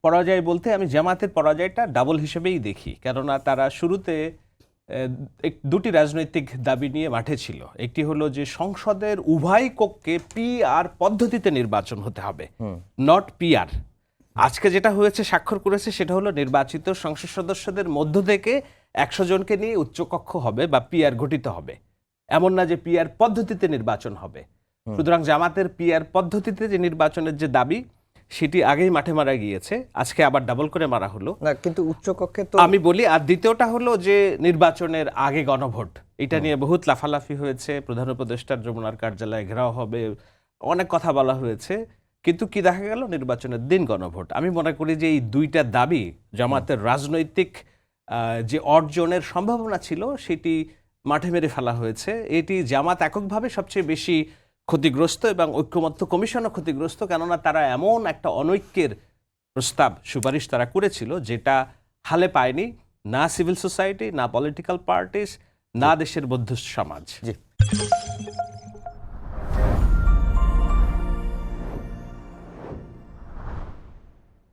পরাজয় বলতে আমি জামাতের পরাজয়টা ডাবল হিসেবেই দেখি, কেননা তারা শুরুতে দুটি রাজনৈতিক দাবি নিয়ে মাঠে ছিল। একটি হলো যে সংসদের উভয় কক্ষে পিআর পদ্ধতিতে নির্বাচন হতে হবে, নট পিআর। আজকে যেটা হয়েছে, স্বাক্ষর করেছে, সেটা হলো নির্বাচিত সংসদ সদস্যদের মধ্য থেকে 100 জনকে নিয়ে উচ্চকক্ষ হবে বা পিআর গঠিত হবে, এমন না যে পিআর পদ্ধতিতে নির্বাচন হবে। সুতরাং জামাতের পিআর পদ্ধতিতে যে নির্বাচনের যে দাবি, সেটি আগেই মাঠে মারা গিয়েছে, আজকে আবার ডাবল করে মারা হলো না, কিন্তু উচ্চকক্ষে তো আমি বলি। আর দ্বিতীয়টা হলো যে নির্বাচনের আগে গণভোট, এটা নিয়ে বহুত লাফালাফি হয়েছে, প্রধান উপদেষ্টার যমুনার কার্যালয়ে ঘেরাও হবে, অনেক কথা বলা হয়েছে, কিন্তু কি দেখা গেল, নির্বাচনের দিন গণভোট। আমি মনে করি যে এই দুইটা দাবি জামাতের রাজনৈতিক যে অর্জনের সম্ভাবনা ছিল সেটি মাঠে মেরে ফেলা হয়েছে। এটি জামাত এককভাবে সবচেয়ে বেশি ক্ষতিগ্রস্ত এবং ঐক্যমত্য কমিশনও ক্ষতিগ্রস্ত, কেননা তারা এমন একটা অনৈক্যের প্রস্তাব সুপারিশ তারা করেছিল যেটা হালে পায়নি না সিভিল সোসাইটি, না পলিটিক্যাল পার্টিস, না দেশের বৌদ্ধ সমাজ। জি।